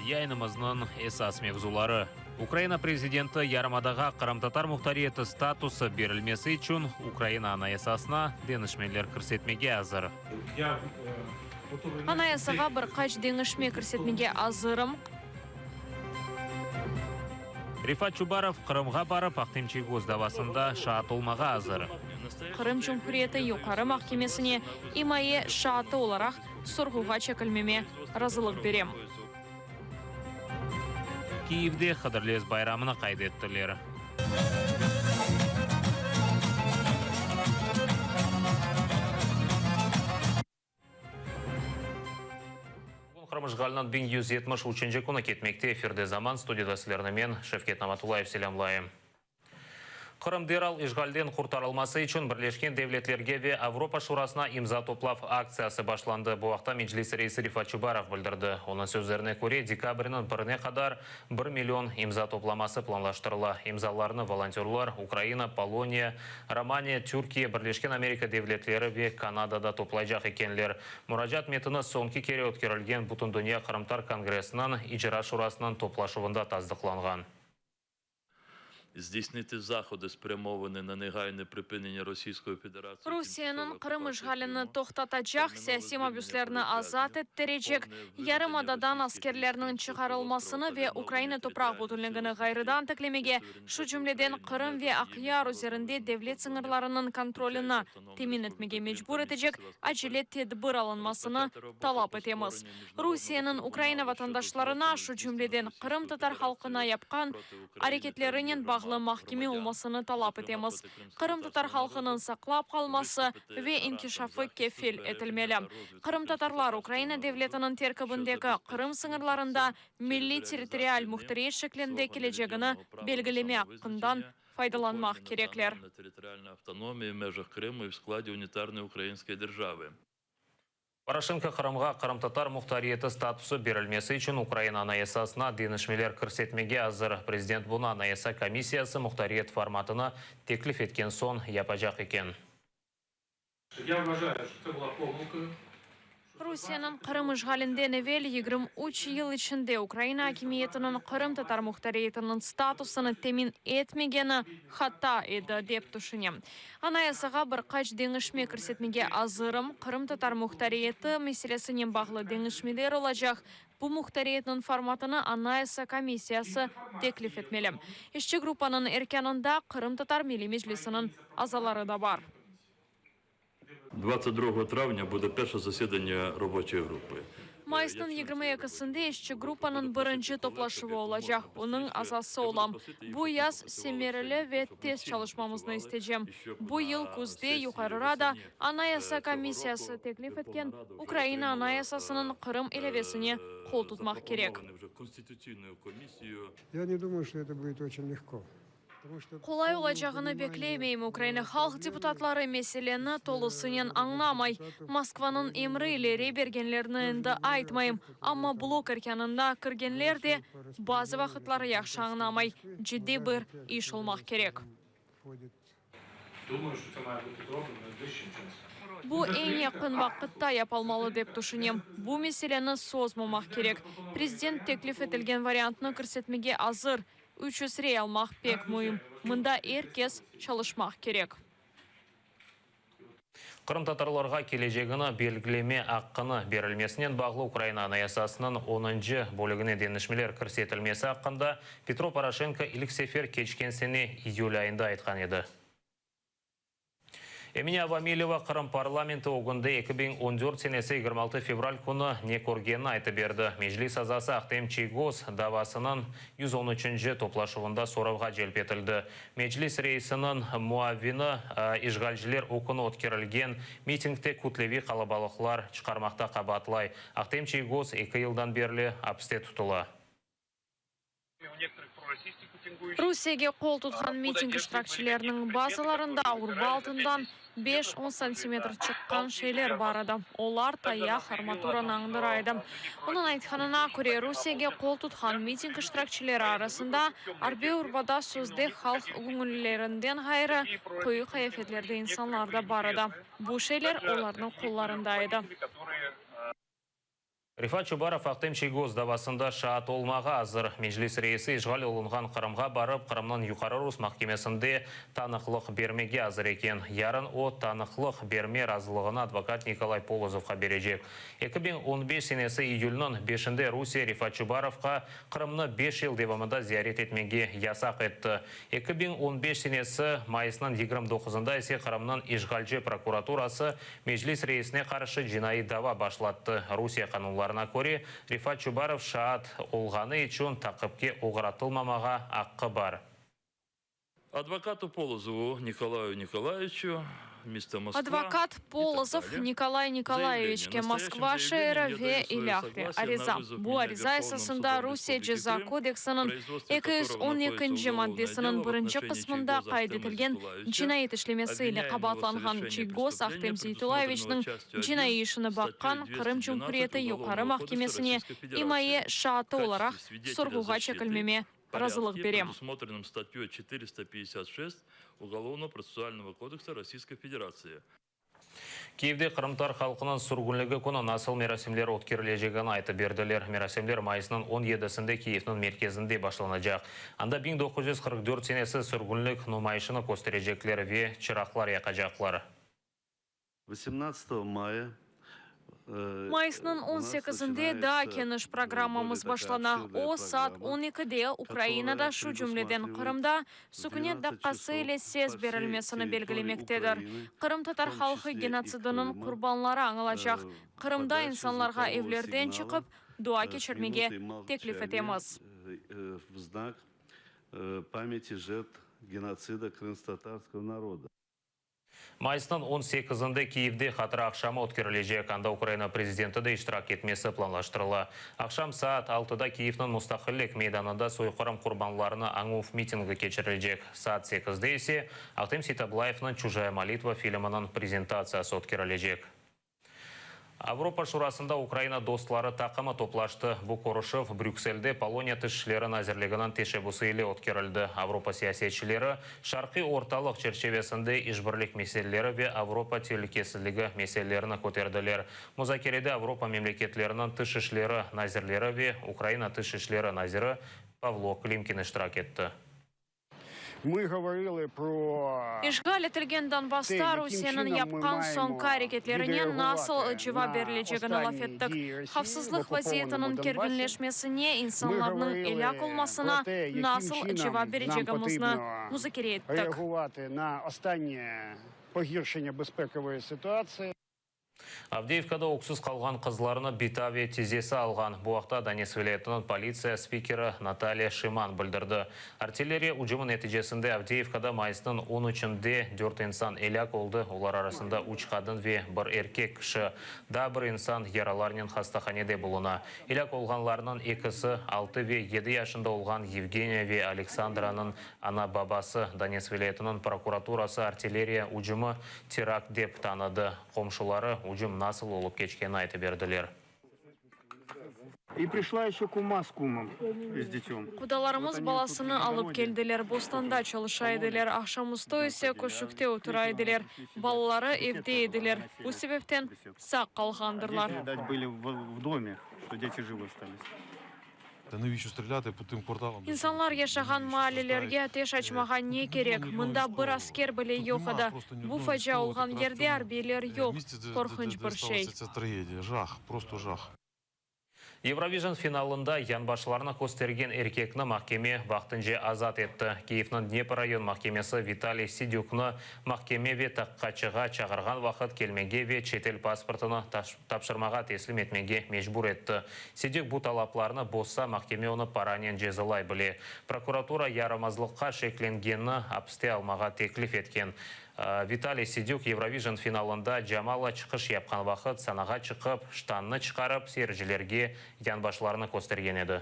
Yayınımızın esas mevzuları. Ukrayna prezidenti Yarımadağ'a Qrim-Tatar muhtariyeti statusu berilmesi için Ukrayna anayasasına denişmeler kirsetmege hazır. Anayasaga bir qaç denişme kirsetmege hazırım. Rifat Chubarov Qrimga barıp Aqtemcheguz davasında şahat olmağa hazır. Qrim Cumhuriyeti Yuqarı Mahkemesine İMA'yı şahatı olarak sorguga çekilmeme razılık berem. Kiyev'de Hıdırlez bayramını kaydettiler. Qrim işgalining 1173 kuni ketmekte. Efirde zaman studiyada sizlarni men Şevket Namatulayev selamlayım. Qrim derhal işgalden kurtarılması için Birleşken Devletlerge ve Avrupa Şurasına imza toplaf aksiyası başlandı. Bu vaqtda Meclis reisi Rifat Chubarov bildirdi. Onun sözlerine göre dekabrının 1'ine kadar 1 milyon imza toplaması planlaştırıla. İmzalarını volontörler Ukrayna, Polonya, Romanya, Türkiye, Birleşken Amerika Devletleri ve Kanada'da toplayacak ekenler. Müracaat metini sonki kere ötkerilgen Butun Dünya Qrimtar Kongresi'nin İcra Şurasının toplaşuvunda tasdiqlangan. Здійснити заходи, спрямовані на негайне припинення Російської Федерації. Rusiyanın Qrim işgalini toxtatacaq, siyasi mabuslarını azat ettirecek, Yarımadadan askerlerinin çıkarılmasını ve Ukrayna topraq bütünlüğünü gayrıdan teklemege, şu cümleden Qrim ve Aqyar üzerinde devlet sınırlarının kontrolünü temin etmege mecbur edecek, acele tedbir alınmasını talap etemiz. Rusiyanın Ukrayna vatandaşlarına şu cümleden Qrim Tatar halkına yapkan hareketlerinin bağlı mahkeme olmasını talap etemiz. Qrim Tatar halkının saklap kalması ve inkişafı kefil etilmeli. Qrim Tatarlar Ukrayna devletinin terkibindeki Qrim sınırlarında milli territorial muhtariyet şeklinde geleceğini belgileme hakkından faydalanmak gerekler. Poroshenko Qrimga Qrim-Tatar muhtariyeti statusu berilmesi için Ukrayna anayasasına denişmeler kirsetmege hazır. Prezident bunu anayasa komissiyası muhtariyet formatını teklif etken son yapacak eken. Rusiyanın Qrim işgalinden evvel 23 yıl içinde Ukrayna hakimiyetinin Qrim Tatar muhtariyetinin statusunu temin etmegeni hata edi dep düşünem. Anayasaga bir qaç denişme kirsetmege hazırım. Qrim Tatar muhtariyeti meselesine bağlı denişmeler olacak. Bu muhtariyetin formatını anayasa komissiyası teklif etmeli. İşçi gruppanın erkanında Qrim Tatar Milli Meclisi'nin azaları da var. 22 травня буде перше засідання робочої групи. Mayıs'ın 22'sinde işçi gruppanın birinci toplaşığı olacak. Bunun asası olan bu yaz semereli ve tez çalışmamızı isteyeceğim. Bu yıl kuzde yukarıda Anayasa Komisyası teklif etken Ukrayna Anayasasının Qrim elevesini kol tutmak gerek. Я не думаю, что это будет очень lегко. Kolay olacağını bekleyemeyim. Ukrayna halk deputatları meseleni tolusuyla anlamay. Moskvanın emrileri bergenlerini indi aytmayım. Ama blok erkanında kirgenler de bazı vakitları yaxşı anlamay. Ciddi bir iş olmak gerek. Bu en yakın vakitte yapılmalı dep düşünem. Bu meseleni sozmamak gerek. Prezident teklif etilgen variantını kirsetmege hazır. 300 rey almak pek mühim. Mında herkes çalışmak gerek. Qrim Tatarlarga keleceğini belgileme hakkını berilmesinden bağlı Ukrayna anayasasının 10. bölігіне denişmeler kirsetilmesi hakkında Petro Poroshenko ilk sefer keçken sene iyul ayında aytkan edi. Emine Avamilova Qrim parlamenti ogunda 2014 senesi 26 fevral kuni ne ko'rganini aytib berdi. Meclis azası Aqtemcheguz davasının 113. toplaşuvunda so'rovga jalb etildi. Meclis reisinin muavini işgalciler okuni o'tkirilgan mitingde kutlevi kalabalıklar chiqarmoqda qabatlay. Aqtemcheguz 2 yıldan beri hapiste tutula. Rusiyaga qo'l tutgan miting ishtirokchilarining ba'zilarida urba altından 5-10 santimetr chiqqan şeyler var edi. Ular tayyaq armaturani angdiraydi. Onun aytganına ko'ra Rusiyaga qo'l tutgan miting ishtirokchilari arasında arbe urbada so'zde xalq ko'ngillaridan g'ayri qo'yi qiyofetlarda insonlar da var edi. Bu şeyler ularning qo'llarida edi. Рифат Чубаров Ақтем Чегоз давасында шаат олмаға азыр. Межлис рейсі Ишғал олынған Қырымға барып, Қырымнан юқары Рус махкемесінде танықлық бермеге азыр екен. Ярын о танықлық берме разылығына адвокат Николай Полозовқа бережек. 2015 сенесі июльнің 5-інде Русия Рифат Чубаровқа Қырымны 5 ел девамында зиярет етмеге ясақ етті. 2015 сенесі майысынан 29-ында есе Қырымнан Ишғалжы прокуратурасы Межлис рейсіне қаршы жинайы дава башлатты. Русия қанулары көре, Рифат Чубаров шаат олғаны için тақыпке оғыратылмамаға аққы бар. Адвокату Полозову Николаю Николаевичу, место Москва. Адвокат Полозов Николай Николаевичке Москва шейрі ве иляхре. Ариза. Бу ариза есасында Русия Джеза кодексінің 212 маддесінің бірінші қысмында қайдетілген жинайет ішлемесі или қабатланған Чегоз Ақтем Зейтулаевичның жинайы ішіні баққан Қырым Жүмхуриеті юқары махкемесіне имайы шааты оларақ сұрғуға чекілмеме разылық берем. Предусмотренным статьей 456 Уголовно-процессуального кодекса Российской Федерации. Киевде Қырымтар халқының сүргінлігі күні насыл мерасемлер өткерілежегін айты берділер. Мерасемлер майысының 17-сінде Киевнің мерkezінде башланacak. Анда 1944 сенесі сүргінлік нумайшыны көстережеклері ве чырақлар яқажақлар. 18 мая Майысының 18-інде да кеніш программамыз башлана. О саат 12-де Украинада шу жүмледен Қырымда сүкінет даққасы еле сез берілмесіні белгілемектедір. Қырым татар халқы геноцидінің құрбанлары аңылачақ. Қырымда инсанларға евлерден чықып, дуа кешірмеге теклиф етеміз. В знак памяти жертв геноцида крымско-татарского народа. Майысынан 18-інде Киевде қатыры ақшамы өткерілежек. Анда Украина президенті де иштирак етмесі планлаштырылы. Ақшам саат 6-да Киевнің Мұстақиллік мейданында сойқырым құрбанларына аңуф митингі кечірілежек. Саат 8-де есе Ақтем Ситаблаевның «Чужая молитва» фильмінің презентациясы өткерілежек. Авропа шурасында Украина достлары тақымы топлашты. Бұ Қорышев Брюксельде Полония тішшілерін әзірлігінің тешебусы еле өткерілді. Авропа сиясетшілері шарқи орталық черчевесінде ішбірлік меселелері ве Авропа телекесілігі меселелеріні көтерділер. Музакереде Авропа мемлекетлерінің тішшілері назирлері ве Украина тішшілері назиры Павло Климкин иштирак етті. Мы говорили про... Ишғал етілген Донбасста Русияның япқан соңғы әрекеттерінен насыл жива берілежегін алаф еттік. Қавсызлық вазиетінің кергінлешмесіне, инсанларының еляк олмасына насыл жива бережегімізні музакере еттік. Реагувати на останнє погіршення безпекової ситуації. Авдеевкада оқсыз қалған қызларыны Битавия тезесі алған. Бұуақта Донецк вилаятының полиция спикері Наталья Шиман білдірді. Артиллерия ұжымы нәтижесінде Авдеевкада майысының 13-де 4 инсан еляк олды. Олар арасында 3 қадын ве бір еркек кіші. Да бір инсан яраларнен хастаханеде болуна. Еляк олғанларының екісі 6 ве 7 яшында олған Евгения ве Александраның ана бабасы. Донецк вилаятының прокуратурасы артиллерия ұжымы теракт деп таныды. Қомшылары ұжым насыл олып кечкен айты берділер. И пришла еще кума с кумом, с детем. Құдаларымыз баласыны алып келділер, бостанда çalışайдылер, ақшамызды есе көшікте отырайдылер, балалары евде еділер. Бұл себептен сақ қалғандырлар. Были в доме, что дети живы остались. Инсанлар яшаған маалелерге атеш açмаған не керек? Мұнда бір аскер біле йоқыды. Бұл фажа олған ерде арбейлер йоқ. Қорқынч бір шей. Жах, просто жах. Евровижн финалында янбашыларына көстерген еркекні махкеме вақтынже азат етті. Киевнің Днепр район махкемесі Виталий Сидюкны махкеме ве таққачыға чағырған вақыт келмеге ве четел паспортыны тапшырмаға теслим етмеге мешбур етті. Сидюк бұл талапларыны босса махкеме оны паранен жезылай біле. Прокуратура ярымазлыққа шекленгені апсте алмаға теклиф еткен. Виталий Сидюк Евровижн финалында Джамала чықыш япқан вақыт санаға чықып, штанны чықарып, серіжілерге янбашыларыны көстерген еді.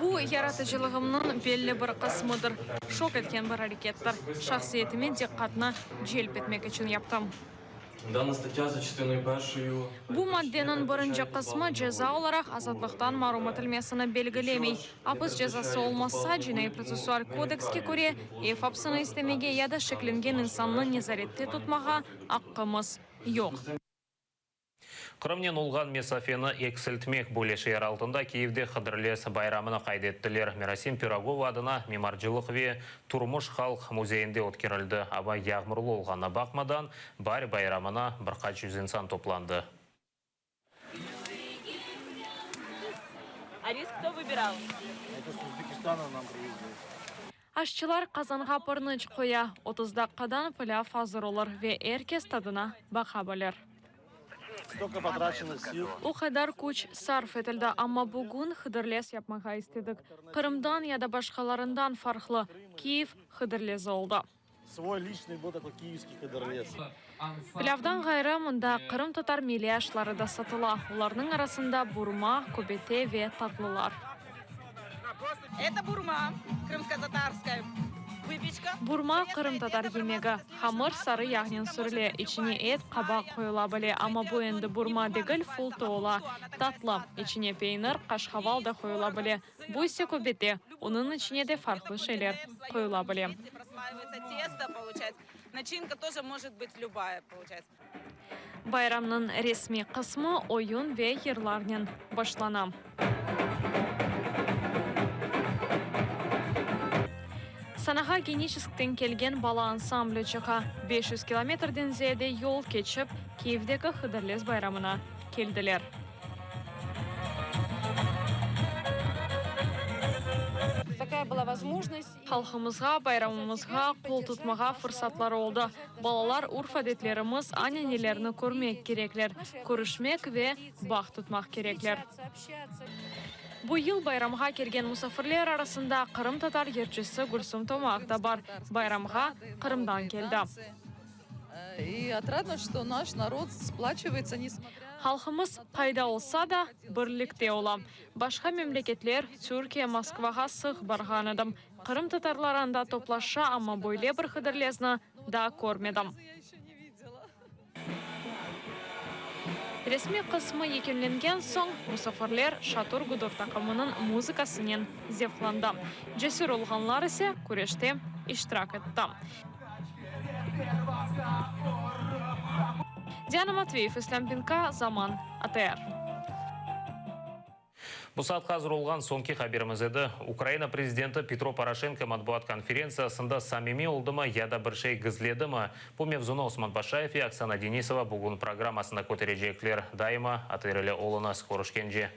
Бұл яратыжылығымның белі бір қысмыдыр. Шок еткен бір әрекеттір. Шақсиетімен диққатына желп етмек үшін яптым. Дана стаття за частиною першою. Бұл мадденің бірінші қысмы жаза оларақ азатлықтан марум етілмесіні белгілемей. Апыз жазасы олмаса, жинай процессуаль кодекске көре, апсыны істемеге яда шекленген инсанны незаретте тұтмаға аққымыз yok. Қырымнен олған месафені эксілтмек бөлешер алтында Киевде қыдырлес байрамына қайдеттілер. Мерасим Пирогова адына мемаржылық ве Турмуш халық музейінде өткерілді. Аба яғмырлы олғана бақмадан бар байрамына 100 инсан топланды. А рис кто выбирал? Это с Узбекистана нам привезли. Ашчылар қазанға пырныч қоя, 30-даққадан піля фазыр олар ве әркес тадына бақа болер. Столько потрачено сил. У қадар күч сарф етілді, амма бүгін қыдырлес yapмаға істедік. Қырымдан яда башқаларындан фарқлы Киев қыдырлезі олды. Свой личный был такой киевский кадрлес. Пілявдан ғайры мұнда Қырым тұтар милияшлары да сатыла. Оларның арасында бурма, көбете ве татлылар. Это бурма, крымско-татарская выпечка. Бурма Қырым татар емегі. Хамыр сары яғнен сүрле, içine ет қабақ қойыла біле, ама bu енді бурма дегіл фул тола. Татлы, içine пейнір, қашхавал да қойыла біле. Bu ise көбете, оның içine де фарқлы şeyler қойыла біле. Просмаливается тесто, получается. Начинка тоже может быть любая, получается. Байрамның ресми қысмы ойын ве ерларнен башлана. Санаға геническтен келген бала ансамблі чыға 500 километрден зейде yol keçіп, Киевдегі қыдырлес байрамына келділер. Халқымызға, байрамымызға қол тұтмаға фырсатлар олды. Балалар урф әдетлеріміз аненелеріні көрмек кереклер, көрішмек ве бақ тұтмақ кереклер. Бұл ел байрамға келген мұсафирлер арасында Қырым татар ерчісі Гүлсім Томақ да бар. Байрамға Қырымдан келді. И отрадно, что наш народ сплачивается, несмотря... Халқымыз қайда олса да бірлікте ола. Башқа мемлекетлер Түркия, Москваға сық барған едім. Қырым татарларында топлаша, ама бойле бір қыдырлезні да көрмедім. Ресми қысмы екенленген соң, мұсафирлер Шатур Гудур тақымының музыкасымен зевланды. Жесір олғанлар ісе көреште иштирак етті. Диана Матвеев, Ислам Пинка, Заман, АТР. Бұл саат қазір олған соңки қаберіміз еді. Украина президенті Петро Порошенко матбуат конференциясында самими олдыма яда бір шей гізледімі. Бұл мевзуны Осман Башаев и Оксана Денисова бүгін программасында көтережеклер дайыма атырелі олына скорышкенже.